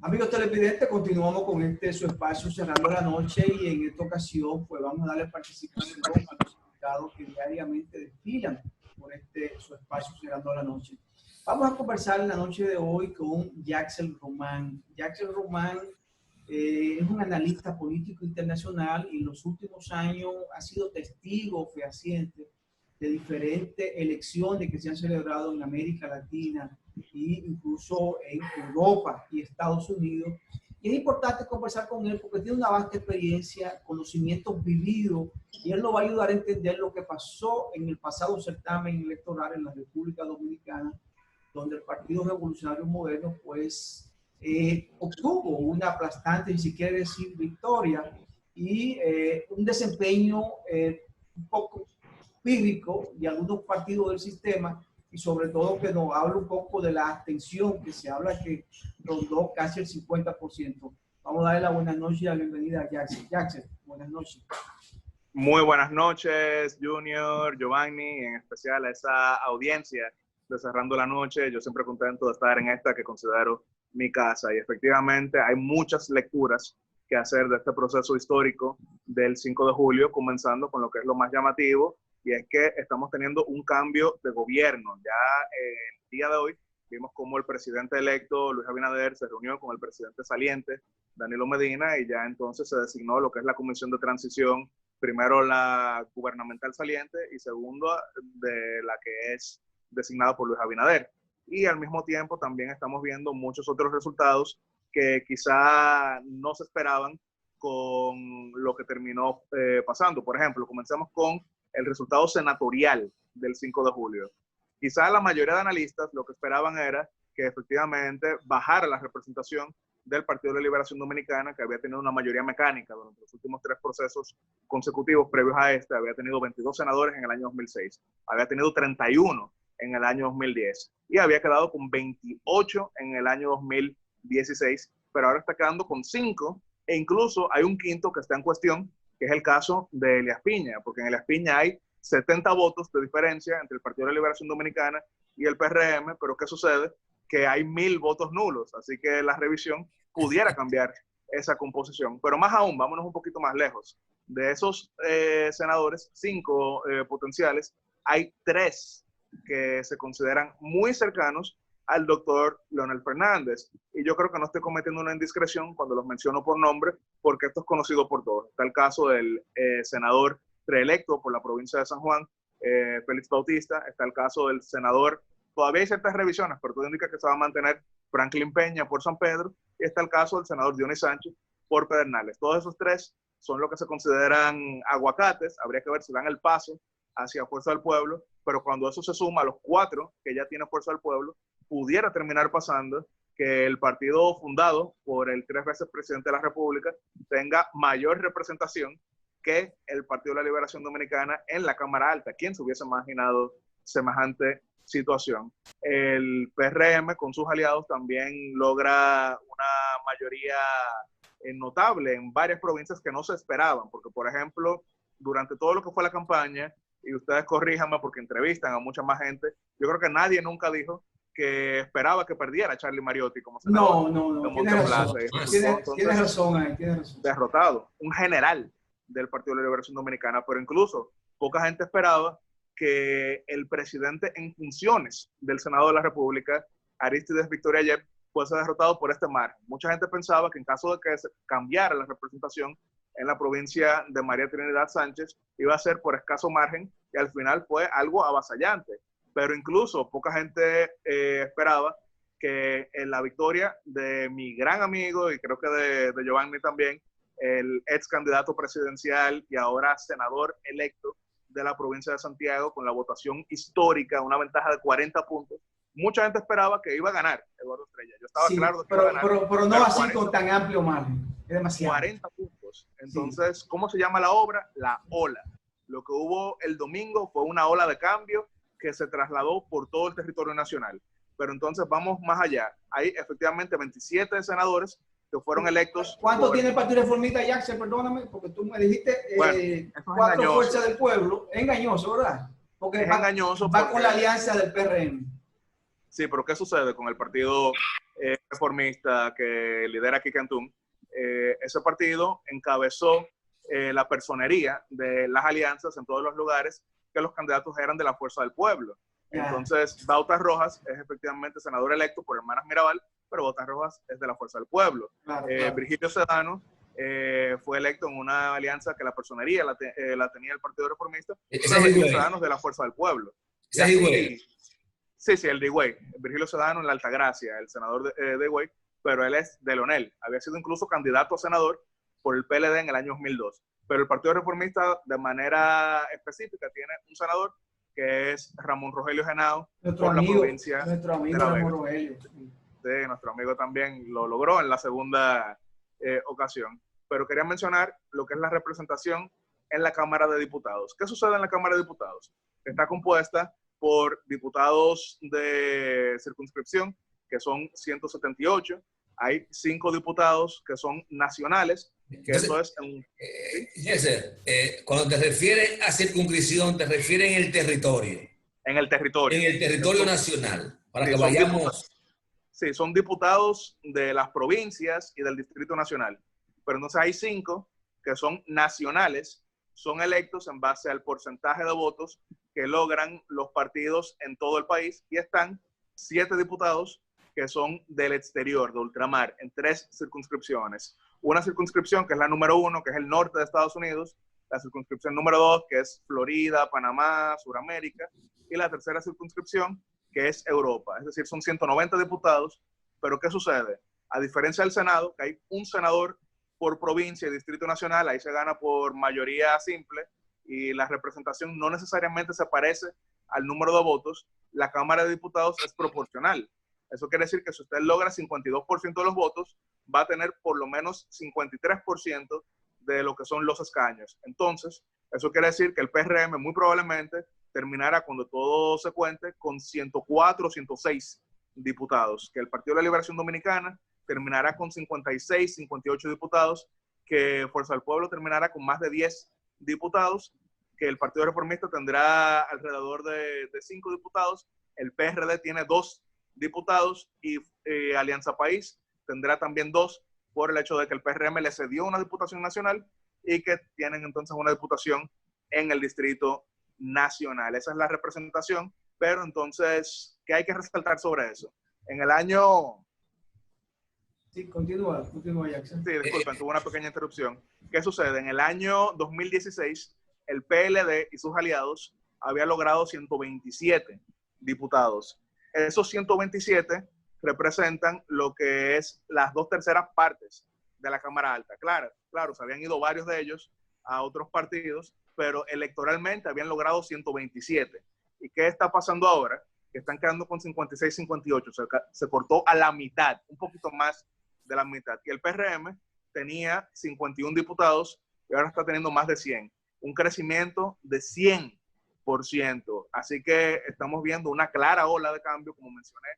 Amigos televidentes, continuamos con su espacio Cerrando la Noche y en esta ocasión pues vamos a darle participación a los invitados que diariamente desfilan por su espacio Cerrando la Noche. Vamos a conversar en la noche de hoy con Yaxel Román. Yaxel Román es un analista político internacional y en los últimos años ha sido testigo fehaciente de diferentes elecciones que se han celebrado en América Latina e incluso en Europa y Estados Unidos. Y es importante conversar con él porque tiene una vasta experiencia, conocimientos vividos, y él nos va a ayudar a entender lo que pasó en el pasado certamen electoral en la República Dominicana, donde el Partido Revolucionario Moderno pues obtuvo una aplastante, si quiere decir, victoria y un desempeño un poco pírrico de algunos partidos del sistema, y sobre todo que nos habla un poco de la abstención, que se habla que rondó casi el 50%. Vamos a darle la buenas noches y la bienvenida a Yaxel. Yaxel, buenas noches. Muy buenas noches, Junior, Giovanni, en especial a esa audiencia de Cerrando la Noche. Yo siempre contento de estar en esta que considero mi casa, y efectivamente hay muchas lecturas que hacer de este proceso histórico del 5 de julio, comenzando con lo que es lo más llamativo, y es que estamos teniendo un cambio de gobierno. Ya el día de hoy vimos cómo el presidente electo, Luis Abinader, se reunió con el presidente saliente, Danilo Medina, y ya entonces se designó lo que es la comisión de transición, primero la gubernamental saliente y segundo de la que es designada por Luis Abinader. Y al mismo tiempo también estamos viendo muchos otros resultados que quizá no se esperaban con lo que terminó pasando. Por ejemplo, comencemos con el resultado senatorial del 5 de julio. Quizá la mayoría de analistas lo que esperaban era que efectivamente bajara la representación del Partido de Liberación Dominicana, que había tenido una mayoría mecánica durante los últimos 3 procesos consecutivos previos a este. Había tenido 22 senadores en el año 2006, había tenido 31 en el año 2010 y había quedado con 28 en el año 2016, pero ahora está quedando con 5, e incluso hay un quinto que está en cuestión, que es el caso de Elías Piña, porque en Elías Piña hay 70 votos de diferencia entre el Partido de la Liberación Dominicana y el PRM, pero ¿qué sucede? Que hay 1000 votos nulos, así que la revisión pudiera cambiar esa composición. Pero más aún, vámonos un poquito más lejos. De esos senadores, 5 potenciales, hay 3 que se consideran muy cercanos al doctor Leonel Fernández. Y yo creo que no estoy cometiendo una indiscreción cuando los menciono por nombre, porque esto es conocido por todos. Está el caso del senador reelecto por la provincia de San Juan, Félix Bautista. Está el caso del senador, todavía hay ciertas revisiones, pero todo indica que se va a mantener, Franklin Peña por San Pedro. Y está el caso del senador Dionis Sánchez por Pedernales. Todos esos 3 son lo que se consideran aguacates. Habría que ver si dan el paso hacia Fuerza del Pueblo, pero cuando eso se suma a los 4 que ya tiene Fuerza del Pueblo, pudiera terminar pasando que el partido fundado por el 3 veces presidente de la República tenga mayor representación que el Partido de la Liberación Dominicana en la Cámara Alta. ¿Quién se hubiese imaginado semejante situación? El PRM con sus aliados también logra una mayoría notable en varias provincias que no se esperaban, porque por ejemplo, durante todo lo que fue la campaña, y ustedes corríjanme porque entrevistan a mucha más gente, yo creo que nadie nunca dijo que esperaba que perdiera Charlie Mariotti como senador. No, tienes razón. Tienes razón, tienes razón. Derrotado, un general del Partido de la Liberación Dominicana, pero incluso poca gente esperaba que el presidente en funciones del Senado de la República, Arístides Victoria Yep, fuese derrotado por este margen. Mucha gente pensaba que en caso de que se cambiara la representación en la provincia de María Trinidad Sánchez, iba a ser por escaso margen, y al final fue algo avasallante. Pero incluso poca gente esperaba que en la victoria de mi gran amigo, y creo que de Giovanni también, el ex candidato presidencial y ahora senador electo de la provincia de Santiago, con la votación histórica, una ventaja de 40 puntos, mucha gente esperaba que iba a ganar Eduardo Estrella. Yo estaba claro de que iba a ganar. Pero no así 40, con tan amplio margen. Es demasiado. 40 puntos. Entonces, sí. ¿Cómo se llama la obra? La ola. Lo que hubo el domingo fue una ola de cambio que se trasladó por todo el territorio nacional. Pero entonces vamos más allá. Hay efectivamente 27 senadores que fueron electos. ¿Cuánto tiene el Partido Reformista, Yaxel? Perdóname, porque tú me dijiste 4 fuerzas del pueblo. Es engañoso, ¿verdad? Porque es engañoso. Va con la alianza del PRM. Sí, pero ¿qué sucede con el Partido Reformista que lidera Kike Antún, ese partido encabezó la personería de las alianzas en todos los lugares que los candidatos eran de la Fuerza del Pueblo. Entonces, Bautas Rojas es efectivamente senador electo por Hermanas Mirabal, pero Bautas Rojas es de la Fuerza del Pueblo. Virgilio Sedano fue electo en una alianza que la personería la tenía el Partido Reformista, pero Virgilio Sedano es de la Fuerza del Pueblo. Sí, el de Higüey. Virgilio Sedano en la Altagracia, el senador de Higüey, pero él es de Leonel. Había sido incluso candidato a senador por el PLD en el año 2002. Pero el Partido Reformista, de manera específica, tiene un senador que es Ramón Rogelio Genao, por la provincia de La Vega. Rogelio. Sí, nuestro amigo también lo logró en la segunda ocasión. Pero quería mencionar lo que es la representación en la Cámara de Diputados. ¿Qué sucede en la Cámara de Diputados? Está compuesta por diputados de circunscripción, que son 178. Hay 5 diputados que son nacionales, que entonces, eso es un... cuando te refieres a circunscripción, te refieres en el territorio. En el territorio. En el territorio nacional, para sí, que vayamos... Sí, son diputados de las provincias y del Distrito Nacional. Pero entonces hay 5 que son nacionales, son electos en base al porcentaje de votos que logran los partidos en todo el país, y están 7 diputados que son del exterior, de ultramar, en 3 circunscripciones. Una circunscripción que es la número 1, que es el norte de Estados Unidos, la circunscripción número 2, que es Florida, Panamá, Suramérica, y la tercera circunscripción, que es Europa. Es decir, son 190 diputados, pero ¿qué sucede? A diferencia del Senado, que hay un senador por provincia y distrito nacional, ahí se gana por mayoría simple, y la representación no necesariamente se parece al número de votos. La Cámara de Diputados es proporcional. Eso quiere decir que si usted logra 52% de los votos, va a tener por lo menos 53% de lo que son los escaños. Entonces, eso quiere decir que el PRM muy probablemente terminará, cuando todo se cuente, con 104 o 106 diputados, que el Partido de la Liberación Dominicana terminará con 56, 58 diputados, que Fuerza del Pueblo terminará con más de 10 diputados, que el Partido Reformista tendrá alrededor de 5 diputados, el PRD tiene 2 diputados y Alianza País tendrá también 2, por el hecho de que el PRM le cedió una diputación nacional y que tienen entonces una diputación en el Distrito Nacional. Esa es la representación, pero entonces, ¿qué hay que resaltar sobre eso? En el año... Sí, continúa Jackson. Sí, disculpen, tuve una pequeña interrupción. ¿Qué sucede? En el año 2016, el PLD y sus aliados había logrado 127 diputados. Esos 127 representan lo que es las 2/3 partes de la Cámara Alta. Claro, se habían ido varios de ellos a otros partidos, pero electoralmente habían logrado 127. ¿Y qué está pasando ahora? Que están quedando con 56, 58. Se cortó a la mitad, un poquito más de la mitad. Y el PRM tenía 51 diputados y ahora está teniendo más de 100. Un crecimiento de 100%. Así que estamos viendo una clara ola de cambio, como mencioné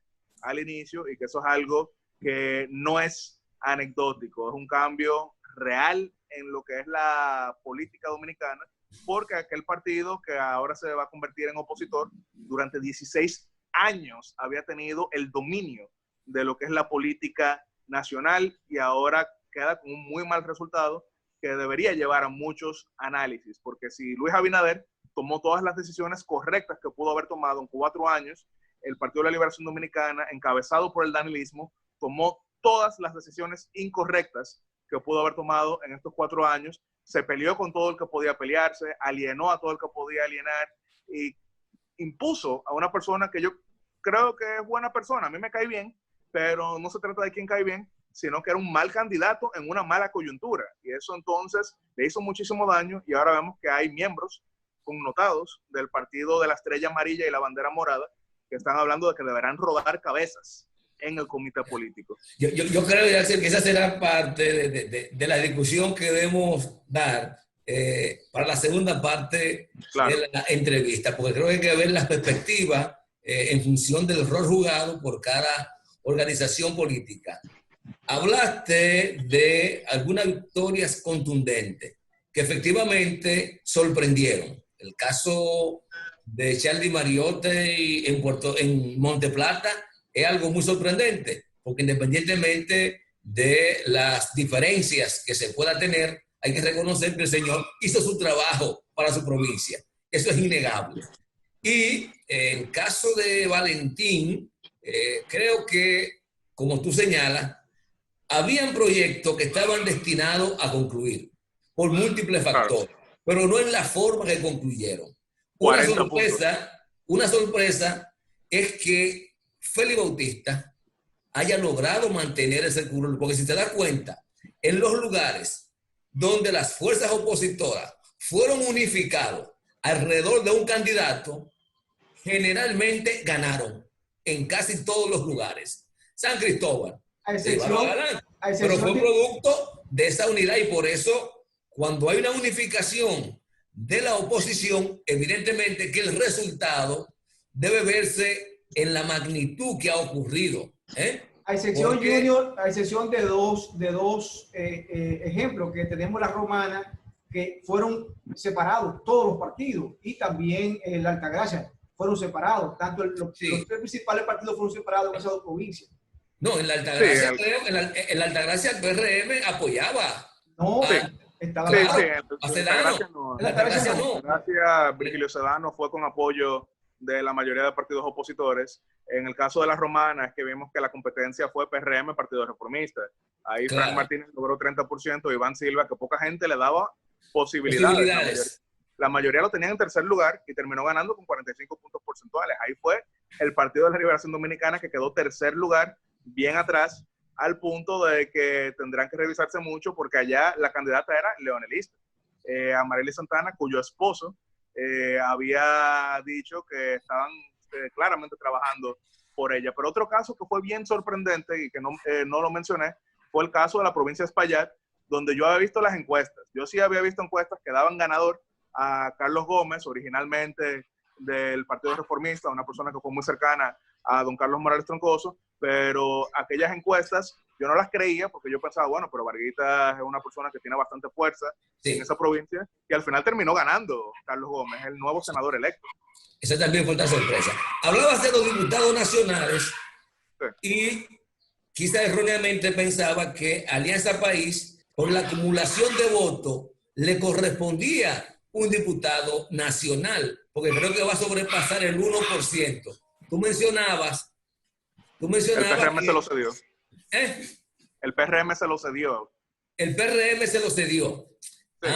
al inicio, y que eso es algo que no es anecdótico, es un cambio real en lo que es la política dominicana, porque aquel partido que ahora se va a convertir en opositor, durante 16 años había tenido el dominio de lo que es la política nacional y ahora queda con un muy mal resultado que debería llevar a muchos análisis, porque si Luis Abinader tomó todas las decisiones correctas que pudo haber tomado en 4 años, el Partido de la Liberación Dominicana, encabezado por el danilismo, tomó todas las decisiones incorrectas que pudo haber tomado en estos 4 años, se peleó con todo el que podía pelearse, alienó a todo el que podía alienar y impuso a una persona que yo creo que es buena persona, a mí me cae bien, pero no se trata de quién cae bien, sino que era un mal candidato en una mala coyuntura, y eso entonces le hizo muchísimo daño, y ahora vemos que hay miembros connotados del Partido de la Estrella Amarilla y la Bandera Morada que están hablando de que deberán rodar cabezas en el comité político. Yo creo, Jackson, que esa será parte de la discusión que debemos dar para la segunda parte de la entrevista, porque creo que hay que ver las perspectivas en función del rol jugado por cada organización política. Hablaste de algunas victorias contundentes que efectivamente sorprendieron. El caso de Charlie Mariotte en Monteplata es algo muy sorprendente. porque independientemente de las diferencias que se pueda tener, hay que reconocer que el señor hizo su trabajo para su provincia. Eso es innegable. Y en caso de Valentín, creo que, como tú señalas, habían proyectos que estaban destinados a concluir por múltiples factores, pero no en la forma que concluyeron. Una sorpresa es que Félix Bautista haya logrado mantener ese curul, porque si te das cuenta, en los lugares donde las fuerzas opositoras fueron unificados alrededor de un candidato, generalmente ganaron en casi todos los lugares. San Cristóbal, pero fue producto de esa unidad, y por eso cuando hay una unificación de la oposición, evidentemente que el resultado debe verse en la magnitud que ha ocurrido. A excepción, Junior, a excepción de dos ejemplos, que tenemos la Romana, que fueron separados todos los partidos, y también la Altagracia fueron separados, tanto los tres principales partidos fueron separados en esas dos provincias. No, en la Altagracia, en la Altagracia el PRM apoyaba. No, estaba a Sedano. En la Altagracia no. Gracias, Virgilio Sedano fue con apoyo de la mayoría de partidos opositores. En el caso de la Romana es que vimos que la competencia fue PRM, Partido Reformista. Ahí Frank Martínez logró 30%, Iván Silva, que poca gente le daba posibilidades. La mayoría lo tenían en tercer lugar y terminó ganando con 45 puntos porcentuales. Ahí fue el Partido de la Liberación Dominicana, que quedó tercer lugar, bien atrás, al punto de que tendrán que revisarse mucho, porque allá la candidata era leonelista. Amarely Santana, cuyo esposo había dicho que estaban claramente trabajando por ella. Pero otro caso que fue bien sorprendente y que no lo mencioné fue el caso de la provincia de Espaillat, donde yo había visto las encuestas. Yo sí había visto encuestas que daban ganador a Carlos Gómez, originalmente del Partido Reformista, una persona que fue muy cercana a don Carlos Morales Troncoso, pero aquellas encuestas yo no las creía, porque yo pensaba, bueno, pero Varguita es una persona que tiene bastante fuerza en esa provincia, y al final terminó ganando Carlos Gómez, el nuevo senador electo. Esa también fue otra sorpresa. Hablabas de los diputados nacionales y quizá erróneamente pensaba que Alianza País, por la acumulación de votos, le correspondía un diputado nacional, porque creo que va a sobrepasar el 1%. Tú mencionabas el PRM que, se lo cedió. El PRM se lo cedió. El PRM se lo cedió. Sí.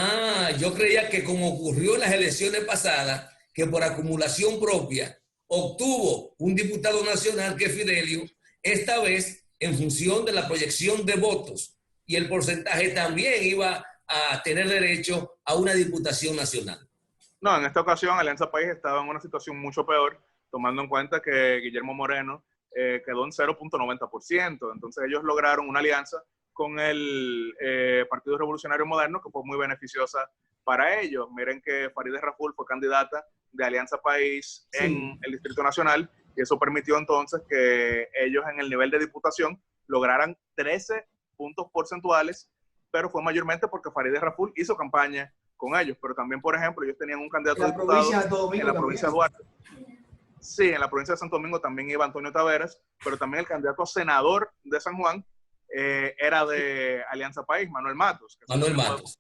Yo creía que, como ocurrió en las elecciones pasadas, que por acumulación propia obtuvo un diputado nacional, que es Fidelio, esta vez en función de la proyección de votos, y el porcentaje también iba a tener derecho a una diputación nacional. No, en esta ocasión Alianza País estaba en una situación mucho peor, tomando en cuenta que Guillermo Moreno quedó en 0.90%. Entonces ellos lograron una alianza con el Partido Revolucionario Moderno, que fue muy beneficiosa para ellos. Miren que Farideh Raful fue candidata de Alianza País en el Distrito Nacional, y eso permitió entonces que ellos en el nivel de diputación lograran 13 puntos porcentuales, pero fue mayormente porque Farideh Raful hizo campaña con ellos. Pero también, por ejemplo, ellos tenían un candidato a diputado en la provincia de Duarte. Sí, en la provincia de Santo Domingo también iba Antonio Taveras, pero también el candidato a senador de San Juan era de Alianza País, Manuel Matos. Manuel Matos.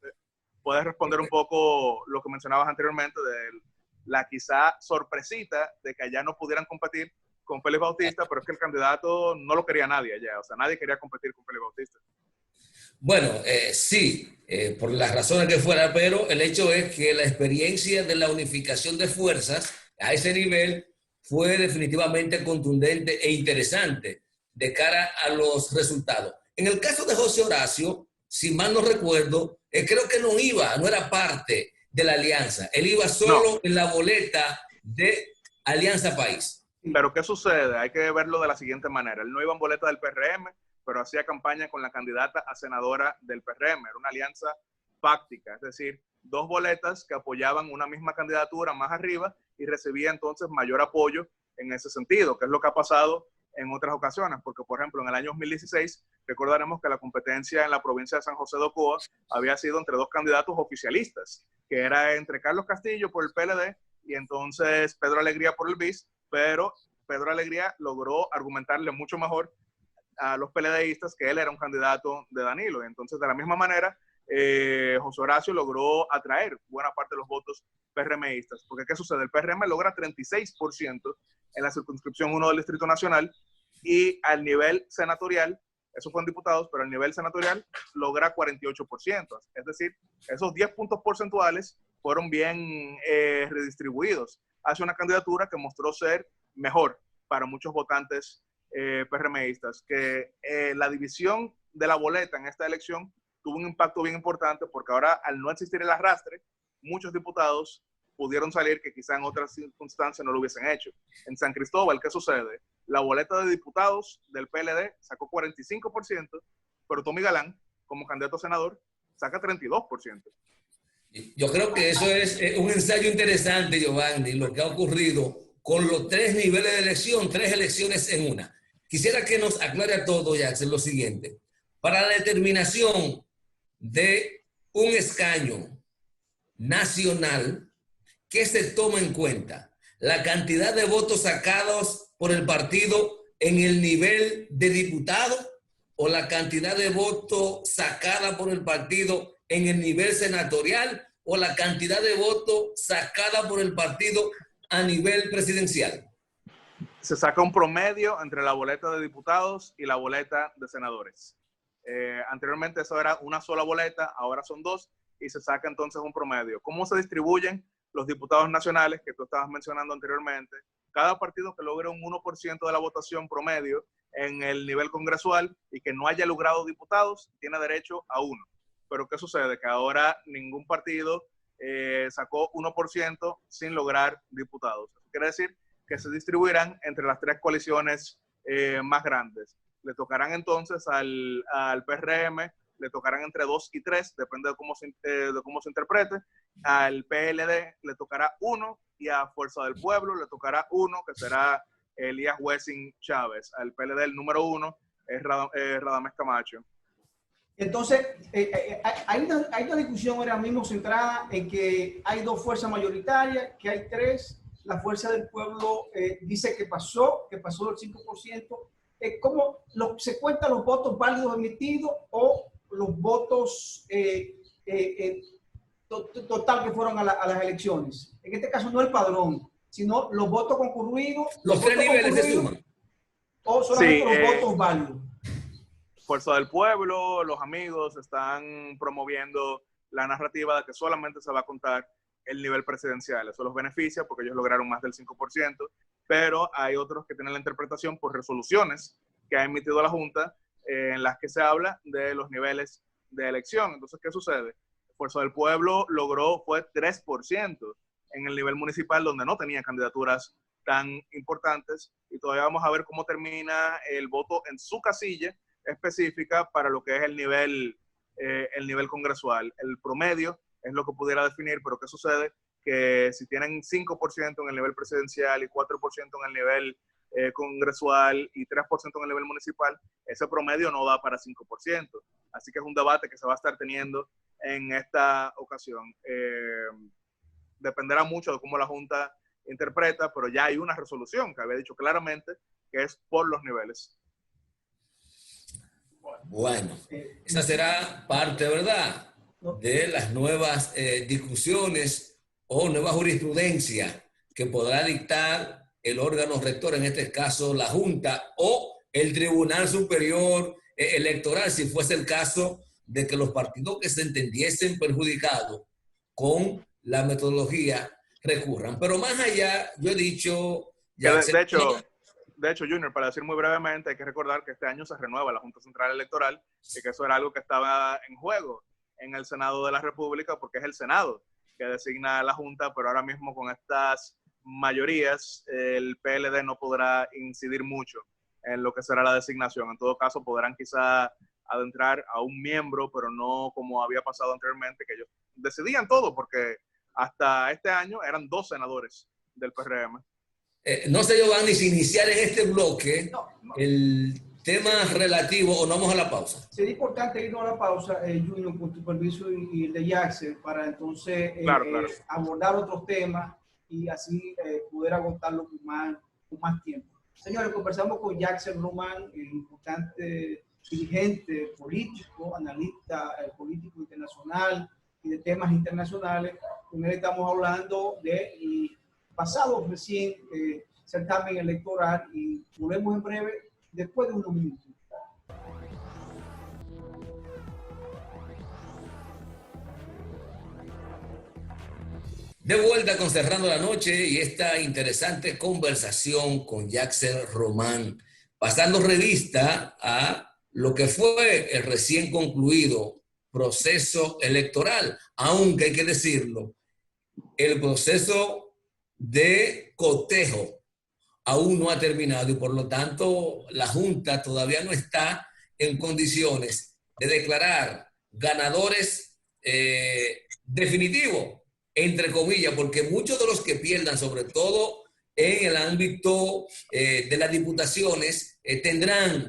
Puedes responder un poco lo que mencionabas anteriormente de la quizá sorpresita de que allá no pudieran competir con Félix Bautista, pero es que el candidato no lo quería nadie allá, o sea, nadie quería competir con Félix Bautista. Bueno, sí, por las razones que fuera, pero el hecho es que la experiencia de la unificación de fuerzas a ese nivel fue definitivamente contundente e interesante de cara a los resultados. En el caso de José Horacio, si mal no recuerdo, creo que no era parte de la alianza. Él iba solo en la boleta de Alianza País. Pero ¿qué sucede? Hay que verlo de la siguiente manera. Él no iba en boleta del PRM, pero hacía campaña con la candidata a senadora del PRM. Era una alianza fáctica, es decir, dos boletas que apoyaban una misma candidatura más arriba, y recibía entonces mayor apoyo en ese sentido, que es lo que ha pasado en otras ocasiones, porque por ejemplo en el año 2016 recordaremos que la competencia en la provincia de San José de Ocoa había sido entre dos candidatos oficialistas, que era entre Carlos Castillo por el PLD y entonces Pedro Alegría por el BIS, pero Pedro Alegría logró argumentarle mucho mejor a los PLDistas que él era un candidato de Danilo. Entonces, de la misma manera, José Horacio logró atraer buena parte de los votos PRMistas. Porque, ¿qué sucede? El PRM logra 36% en la circunscripción 1 del Distrito Nacional y al nivel senatorial, eso fue en diputados, pero al nivel senatorial logra 48%. Es decir, esos 10 puntos porcentuales fueron bien redistribuidos hacia una candidatura que mostró ser mejor para muchos votantes PRMistas. Que la división de la boleta en esta elección tuvo un impacto bien importante porque ahora, al no existir el arrastre, muchos diputados pudieron salir que quizá en otras circunstancias no lo hubiesen hecho. En San Cristóbal, ¿qué sucede? La boleta de diputados del PLD sacó 45%, pero Tommy Galán, como candidato a senador, saca 32%. Yo creo que eso es un ensayo interesante, Giovanni, lo que ha ocurrido con los 3 niveles de elección, 3 elecciones en una. Quisiera que nos aclare a todos, Jackson, lo siguiente. Para la determinación de un escaño nacional, ¿qué se toma en cuenta? ¿La cantidad de votos sacados por el partido en el nivel de diputado o la cantidad de votos sacada por el partido en el nivel senatorial o la cantidad de votos sacada por el partido a nivel presidencial? Se saca un promedio entre la boleta de diputados y la boleta de senadores. Anteriormente eso era una sola boleta, ahora son 2 y se saca entonces un promedio. ¿Cómo se distribuyen los diputados nacionales que tú estabas mencionando anteriormente? Cada partido que logre un 1% de la votación promedio en el nivel congresual y que no haya logrado diputados, tiene derecho a 1. Pero ¿qué sucede? Que ahora ningún partido sacó 1% sin lograr diputados. Eso quiere decir que se distribuirán entre las 3 coaliciones más grandes. Le tocarán entonces al PRM, le tocarán entre 2 y 3, depende de cómo se interprete. Al PLD le tocará 1 y a Fuerza del Pueblo le tocará 1, que será Elías Wessing Chávez. Al PLD el número 1 es Radamés Camacho. Entonces, hay una discusión ahora mismo centrada en que hay 2 fuerzas mayoritarias, que hay 3. La Fuerza del Pueblo dice que pasó del 5%. ¿Cómo se cuentan los votos válidos emitidos o los votos total que fueron a las elecciones? En este caso no el padrón, sino los votos concurridos. Los 3 niveles se suman. O solamente los votos válidos. Fuerza del Pueblo, los amigos están promoviendo la narrativa de que solamente se va a contar el nivel presidencial. Eso los beneficia porque ellos lograron más del 5%, pero hay otros que tienen la interpretación por resoluciones que ha emitido la Junta en las que se habla de los niveles de elección. Entonces, ¿qué sucede? Fuerza del Pueblo fue 3% en el nivel municipal, donde no tenía candidaturas tan importantes, y todavía vamos a ver cómo termina el voto en su casilla específica para lo que es el nivel congresual. El promedio es lo que pudiera definir, pero ¿qué sucede? Que si tienen 5% en el nivel presidencial y 4% en el nivel congresual y 3% en el nivel municipal, ese promedio no da para 5%. Así que es un debate que se va a estar teniendo en esta ocasión. Dependerá mucho de cómo la Junta interpreta, pero ya hay una resolución que había dicho claramente que es por los niveles. Bueno, esa será parte, ¿verdad?, de las nuevas discusiones o nueva jurisprudencia que podrá dictar el órgano rector, en este caso la Junta o el Tribunal Superior Electoral, si fuese el caso de que los partidos que se entendiesen perjudicados con la metodología recurran. Pero más allá, yo he dicho... De hecho, Junior, para decir muy brevemente, hay que recordar que este año se renueva la Junta Central Electoral y que eso era algo que estaba en juego en el Senado de la República, porque es el Senado que designa a la Junta, pero ahora mismo con estas mayorías el PLD no podrá incidir mucho en lo que será la designación. En todo caso, podrán quizá adentrar a un miembro, pero no como había pasado anteriormente, que ellos decidían todo, porque hasta este año eran 2 senadores del PRM. No sé, Giovanni, si iniciar en este bloque el tema relativo o no vamos a la pausa. Sería importante irnos a la pausa, Junior, con tu permiso y el de Jackson, para entonces claro. abordar otros temas y así poder agotarlo con más tiempo. Señores, conversamos con Jackson Román, importante dirigente político, analista político internacional y de temas internacionales. Con él estamos hablando del pasado recién certamen electoral y volvemos en breve después de unos minutos. De vuelta con Cerrando la Noche y esta interesante conversación con Jackson Román, pasando revista a lo que fue el recién concluido proceso electoral, aunque hay que decirlo, el proceso de cotejo aún no ha terminado y por lo tanto la Junta todavía no está en condiciones de declarar ganadores definitivos, entre comillas, porque muchos de los que pierdan, sobre todo en el ámbito de las diputaciones,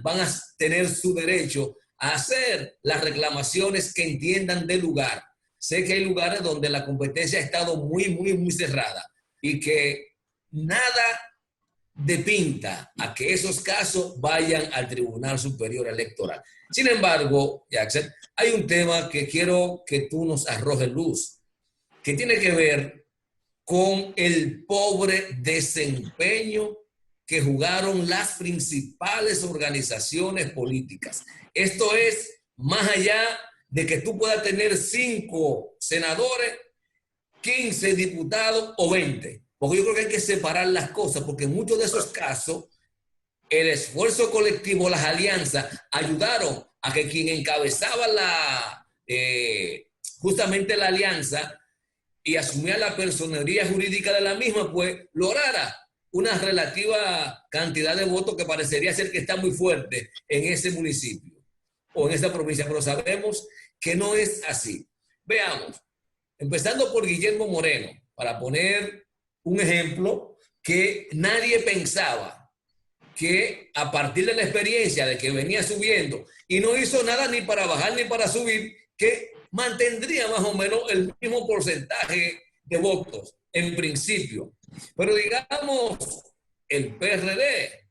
van a tener su derecho a hacer las reclamaciones que entiendan de lugar. Sé que hay lugares donde la competencia ha estado muy cerrada y que nada depinta a que esos casos vayan al Tribunal Superior Electoral. Sin embargo, Jackson, hay un tema que quiero que tú nos arrojes luz, que tiene que ver con el pobre desempeño que jugaron las principales organizaciones políticas. Esto es más allá de que tú puedas tener 5 senadores, 15 diputados o 20. Porque yo creo que hay que separar las cosas, porque en muchos de esos casos, el esfuerzo colectivo, las alianzas, ayudaron a que quien encabezaba justamente la alianza y asumía la personería jurídica de la misma, pues lograra una relativa cantidad de votos que parecería ser que está muy fuerte en ese municipio o en esa provincia, pero sabemos que no es así. Veamos, empezando por Guillermo Moreno, para poner un ejemplo que nadie pensaba que a partir de la experiencia de que venía subiendo y no hizo nada ni para bajar ni para subir, que mantendría más o menos el mismo porcentaje de votos en principio. Pero digamos, el PRD,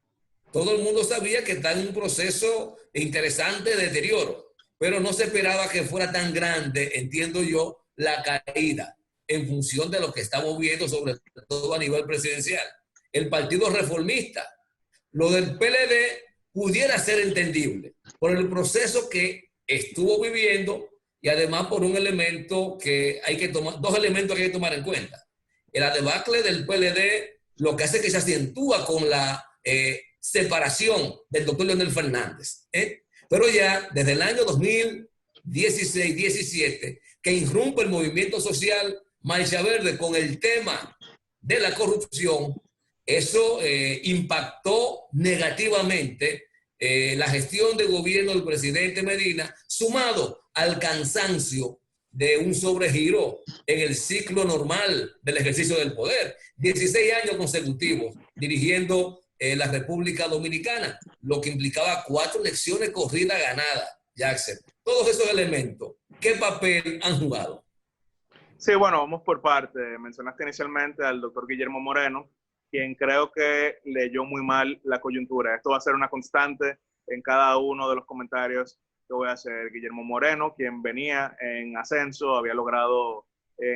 todo el mundo sabía que está en un proceso interesante de deterioro, pero no se esperaba que fuera tan grande, entiendo yo, la caída en función de lo que estamos viendo, sobre todo a nivel presidencial. El Partido Reformista, lo del PLD pudiera ser entendible por el proceso que estuvo viviendo y además por un elemento que hay que tomar, 2 elementos que hay que tomar en cuenta. La debacle del PLD lo que hace que se acentúa con la separación del doctor Leonel Fernández. Pero ya desde el año 2016-17, que irrumpe el movimiento social Marcha Verde con el tema de la corrupción, eso impactó negativamente la gestión de gobierno del presidente Medina, sumado al cansancio de un sobregiro en el ciclo normal del ejercicio del poder. 16 años consecutivos dirigiendo la República Dominicana, lo que implicaba 4 elecciones corridas ganadas, Jackson. Todos esos elementos, ¿qué papel han jugado? Sí, bueno, vamos por parte. Mencionaste inicialmente al doctor Guillermo Moreno, quien creo que leyó muy mal la coyuntura. Esto va a ser una constante en cada uno de los comentarios que voy a hacer. Guillermo Moreno, quien venía en ascenso, había logrado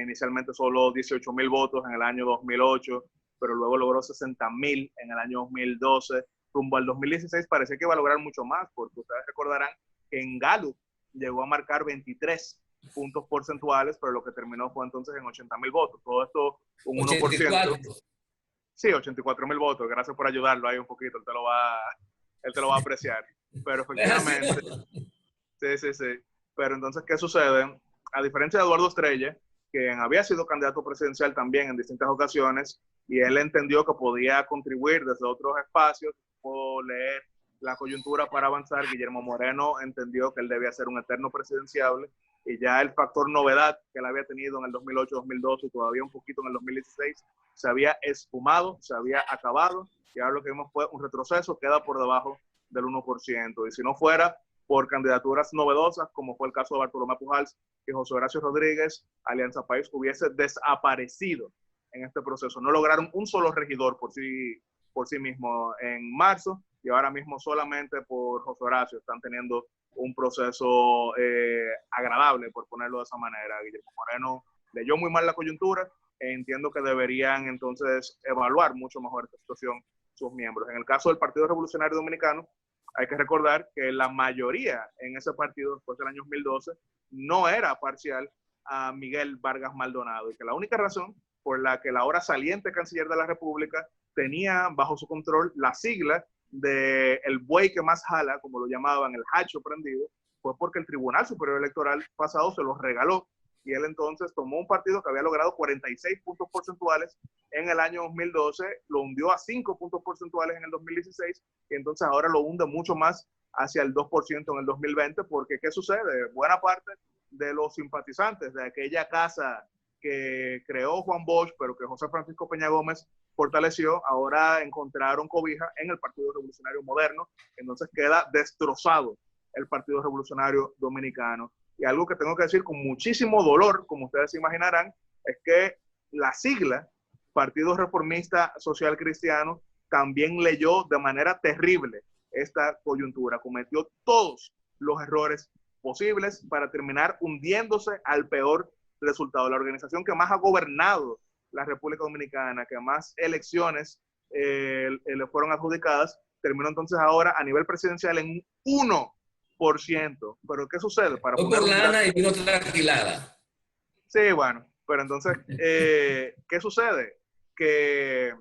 inicialmente solo 18,000 votos en el año 2008, pero luego logró 60,000 en el año 2012. Rumbo al 2016 parecía que iba a lograr mucho más, porque ustedes recordarán que en Gallup llegó a marcar 23 puntos porcentuales, pero lo que terminó fue entonces en 80,000 votos. Todo esto un 1%. 84. Sí, 84,000 votos. Gracias por ayudarlo ahí un poquito. Él te lo va a apreciar. Pero efectivamente, sí. Pero entonces, ¿qué sucede? A diferencia de Eduardo Estrella, quien había sido candidato presidencial también en distintas ocasiones, y él entendió que podía contribuir desde otros espacios, pudo leer la coyuntura para avanzar. Guillermo Moreno entendió que él debía ser un eterno presidenciable, y ya el factor novedad que él había tenido en el 2008, 2012 y todavía un poquito en el 2016 se había esfumado, se había acabado, y ahora lo que vimos fue un retroceso, queda por debajo del 1%. Y si no fuera por candidaturas novedosas, como fue el caso de Bartolomé Pujals y José Horacio Rodríguez, Alianza País hubiese desaparecido en este proceso. No lograron un solo regidor por sí por sí mismo en marzo, y ahora mismo solamente por José Horacio están teniendo un proceso agradable, por ponerlo de esa manera. Guillermo Moreno leyó muy mal la coyuntura, entiendo que deberían entonces evaluar mucho mejor esta situación sus miembros. En el caso del Partido Revolucionario Dominicano, hay que recordar que la mayoría en ese partido después del año 2012 no era parcial a Miguel Vargas Maldonado, y que la única razón por la que el ahora saliente canciller de la República tenía bajo su control la sigla de el buey que más jala, como lo llamaban, el hacho prendido, fue porque el Tribunal Superior Electoral pasado se los regaló, y él entonces tomó un partido que había logrado 46 puntos porcentuales en el año 2012, lo hundió a 5 puntos porcentuales en el 2016, y entonces ahora lo hunde mucho más hacia el 2% en el 2020, porque ¿qué sucede? Buena parte de los simpatizantes de aquella casa que creó Juan Bosch, pero que José Francisco Peña Gómez fortaleció, ahora encontraron cobija en el Partido Revolucionario Moderno, entonces queda destrozado el Partido Revolucionario Dominicano. Y algo que tengo que decir con muchísimo dolor, como ustedes se imaginarán, es que la sigla Partido Reformista Social Cristiano también leyó de manera terrible esta coyuntura, cometió todos los errores posibles para terminar hundiéndose al peor resultado. La organización que más ha gobernado la República Dominicana, que más elecciones le fueron adjudicadas, terminó entonces ahora a nivel presidencial en un 1%. ¿Pero qué sucede? Para Fue por lana y vino tranquilada. Sí, bueno, pero entonces, ¿qué sucede? Que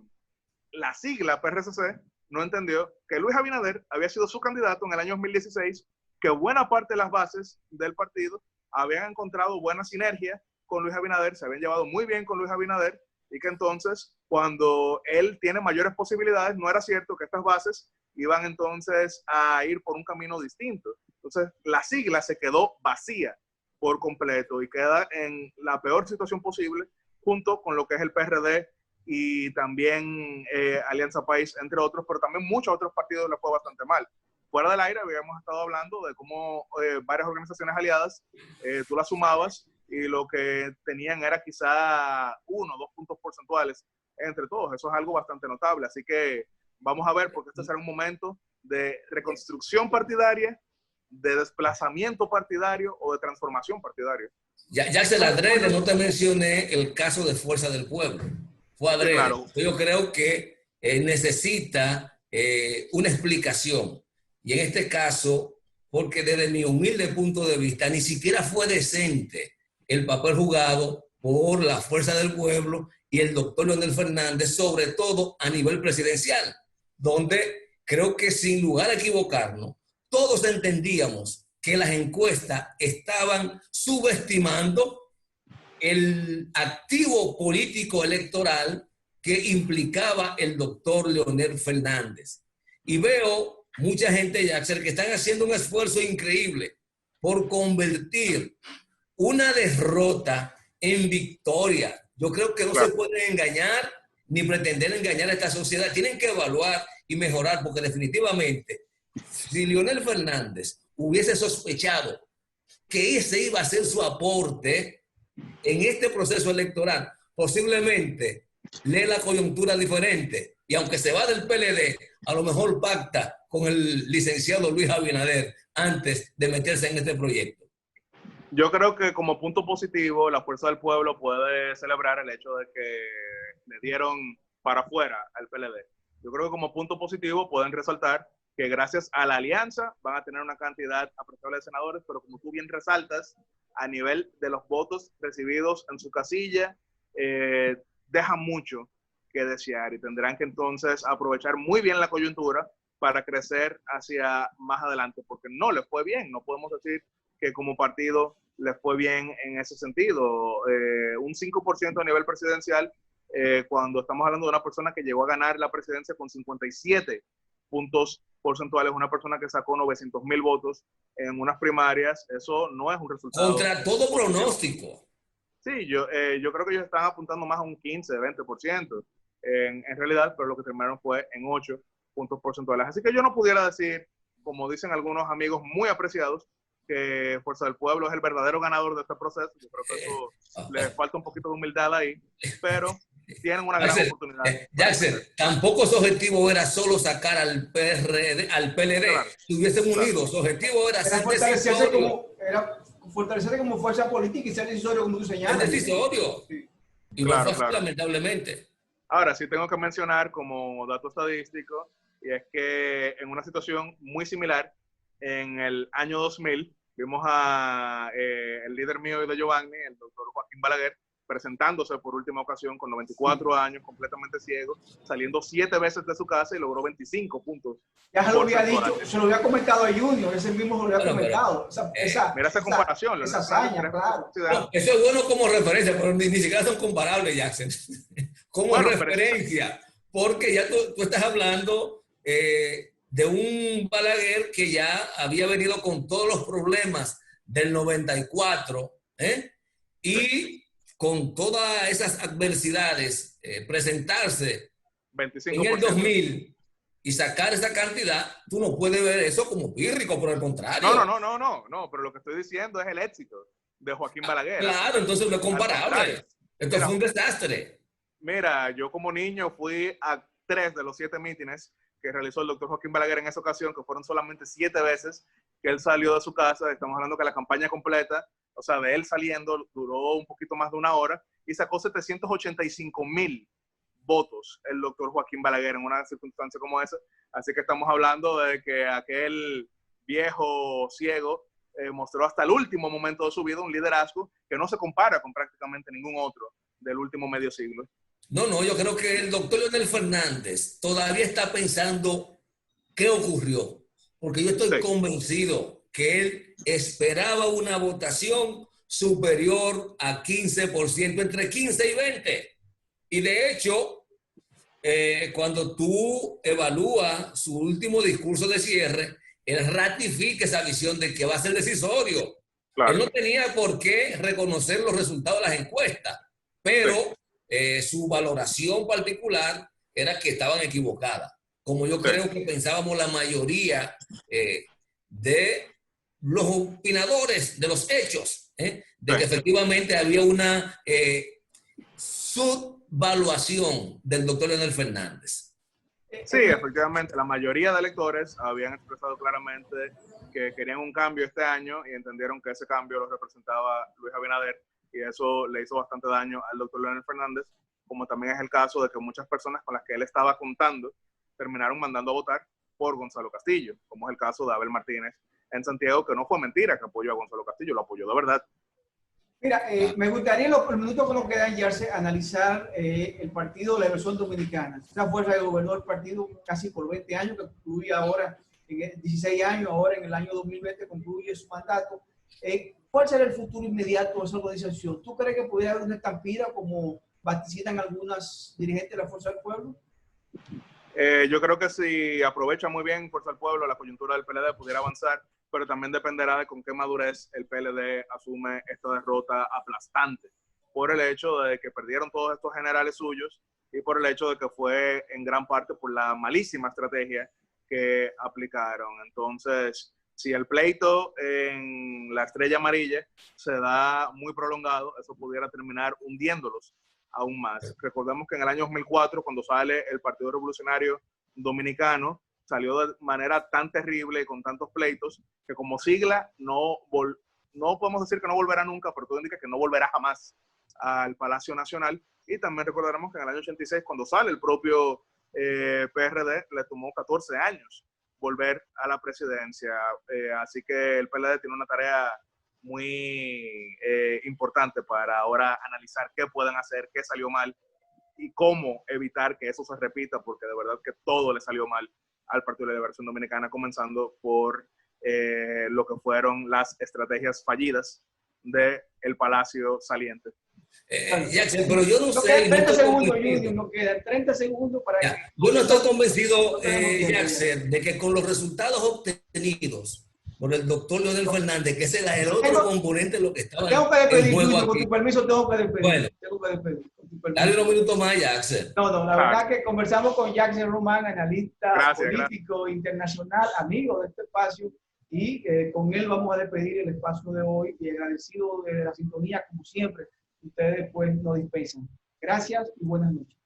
la sigla PRCC no entendió que Luis Abinader había sido su candidato en el año 2016, que buena parte de las bases del partido habían encontrado buena sinergia con Luis Abinader, se habían llevado muy bien con Luis Abinader, y que entonces cuando él tiene mayores posibilidades, no era cierto que estas bases iban entonces a ir por un camino distinto. Entonces la sigla se quedó vacía por completo y queda en la peor situación posible, junto con lo que es el PRD y también Alianza País, entre otros, pero también muchos otros partidos les fue bastante mal. Fuera del aire habíamos estado hablando de cómo varias organizaciones aliadas, tú las sumabas y lo que tenían era quizá 1 o 2 puntos porcentuales entre todos. Eso es algo bastante notable. Así que vamos a ver, porque este será un momento de reconstrucción partidaria, de desplazamiento partidario o de transformación partidaria. Ya se la adrede, no te mencioné el caso de Fuerza del Pueblo. Fue adrede. Sí, claro. Yo creo que necesita una explicación. Y en este caso, porque desde mi humilde punto de vista, ni siquiera fue decente el papel jugado por la Fuerza del Pueblo y el doctor Leonel Fernández, sobre todo a nivel presidencial, donde creo que sin lugar a equivocarnos, todos entendíamos que las encuestas estaban subestimando el activo político electoral que implicaba el doctor Leonel Fernández. Y veo mucha gente, Jackson, que están haciendo un esfuerzo increíble por convertir una derrota en victoria. Yo creo que no se pueden engañar ni pretender engañar a esta sociedad. Tienen que evaluar y mejorar, porque definitivamente, si Leonel Fernández hubiese sospechado que ese iba a ser su aporte en este proceso electoral, posiblemente lee la coyuntura diferente, y aunque se va del PLD, a lo mejor pacta con el licenciado Luis Abinader antes de meterse en este proyecto. Yo creo que como punto positivo, la Fuerza del Pueblo puede celebrar el hecho de que le dieron para afuera al PLD. Yo creo que como punto positivo pueden resaltar que gracias a la alianza van a tener una cantidad apreciable de senadores, pero como tú bien resaltas, a nivel de los votos recibidos en su casilla, deja mucho que desear, y tendrán que entonces aprovechar muy bien la coyuntura para crecer hacia más adelante, porque no les fue bien. No podemos decir que como partido les fue bien en ese sentido. Un 5% a nivel presidencial, cuando estamos hablando de una persona que llegó a ganar la presidencia con 57 puntos porcentuales, una persona que sacó 900,000 votos en unas primarias, eso no es un resultado. Contra todo pronóstico. Sí, yo creo que ellos están apuntando más a un 15, 20% en realidad, pero lo que terminaron fue en 8 puntos porcentuales. Así que yo no pudiera decir, como dicen algunos amigos muy apreciados, que Fuerza del Pueblo es el verdadero ganador de este proceso. Yo creo que eso le falta un poquito de humildad ahí, pero tienen una gran oportunidad. Jackson, tampoco su objetivo era solo sacar al PRD, al PLD. Claro, Si hubiesen unido, su objetivo era ser decisorio. Fortalecerse como fuerza política y ser decisorio, como tú señalas. Es decisorio. Sí. Y no fue así, lamentablemente. Ahora, sí tengo que mencionar como dato estadístico, y es que en una situación muy similar, en el año 2000, vimos a el líder mío y de Giovanni, el doctor Joaquín Balaguer, presentándose por última ocasión con 94 años, completamente ciego, saliendo 7 veces de su casa y logró 25 puntos. Ya se lo había dicho, se lo había comentado a Junior, ese mismo se lo había comentado. Mira esa comparación. Esa hazaña, claro. No, eso es bueno como referencia, pero ni siquiera son comparables, Jackson. Como referencia, porque ya tú estás hablando de un Balaguer que ya había venido con todos los problemas del 94, y con todas esas adversidades, presentarse 25%. En el 2000 y sacar esa cantidad, tú no puedes ver eso como pírrico, por el contrario. No, pero lo que estoy diciendo es el éxito de Joaquín Balaguer. Claro, entonces no es comparable. Esto fue un desastre. Mira, yo como niño fui a 3 de los 7 mítines que realizó el doctor Joaquín Balaguer en esa ocasión, que fueron solamente 7 veces que él salió de su casa. Estamos hablando que la campaña completa, o sea, de él saliendo, duró un poquito más de 1 hora y sacó 785,000 votos el doctor Joaquín Balaguer en una circunstancia como esa. Así que estamos hablando de que aquel viejo ciego mostró hasta el último momento de su vida un liderazgo que no se compara con prácticamente ningún otro del último medio siglo. No, yo creo que el doctor Leonel Fernández todavía está pensando qué ocurrió, porque yo estoy convencido que él esperaba una votación superior a 15%, entre 15 y 20. Y de hecho, cuando tú evalúas su último discurso de cierre, él ratifica esa visión de que va a ser decisorio. Claro. Él no tenía por qué reconocer los resultados de las encuestas, pero su valoración particular era que estaban equivocadas. Como yo creo que pensábamos la mayoría de los opinadores de los hechos, de que efectivamente había una subvaluación del doctor Leonel Fernández. Sí, efectivamente, la mayoría de electores habían expresado claramente que querían un cambio este año y entendieron que ese cambio lo representaba Luis Abinader, y eso le hizo bastante daño al doctor Leonel Fernández, como también es el caso de que muchas personas con las que él estaba contando terminaron mandando a votar por Gonzalo Castillo, como es el caso de Abel Martínez en Santiago, que no fue mentira que apoyó a Gonzalo Castillo, lo apoyó de verdad. Mira, me gustaría el minuto que nos queda en Yarse analizar el partido de la Revolución Dominicana. Esa fuerza que gobernó el partido casi por 20 años, que concluye ahora en 16 años, ahora en el año 2020 concluye su mandato. ¿Cuál será el futuro inmediato de esa organización? ¿Tú crees que pudiera haber una estampida como vaticinan algunas dirigentes de la Fuerza del Pueblo? Yo creo que si aprovecha muy bien Fuerza del Pueblo, la coyuntura del PLD pudiera avanzar, pero también dependerá de con qué madurez el PLD asume esta derrota aplastante, por el hecho de que perdieron todos estos generales suyos y por el hecho de que fue en gran parte por la malísima estrategia que aplicaron. Entonces, si el pleito en la Estrella Amarilla se da muy prolongado, eso pudiera terminar hundiéndolos aún más. Recordemos que en el año 2004, cuando sale el Partido Revolucionario Dominicano, salió de manera tan terrible y con tantos pleitos que como sigla no podemos decir que no volverá nunca, pero todo indica que no volverá jamás al Palacio Nacional. Y también recordaremos que en el año 86, cuando sale el propio PRD, le tomó 14 años volver a la presidencia. Así que el PLD tiene una tarea muy importante para ahora analizar qué pueden hacer, qué salió mal y cómo evitar que eso se repita, porque de verdad que todo le salió mal al Partido de la Liberación Dominicana, comenzando por lo que fueron las estrategias fallidas del Palacio saliente. Jackson, pero yo no sé. 30 segundos, Junior, no quedan 30 segundos para que... Yo no estoy convencido, Jackson, de que con los resultados obtenidos por el doctor Leonel Fernández, que ese era el otro componente de lo que estaba en juego aquí. Con tu permiso tengo que despedir. Bueno, tengo que despedir. Dale unos minutos más, Jackson. No, la verdad que conversamos con Jackson Román, analista político internacional, amigo de este espacio, y con él vamos a despedir el espacio de hoy y agradecido de la sintonía, como siempre, ustedes pues nos dispensan. Gracias y buenas noches.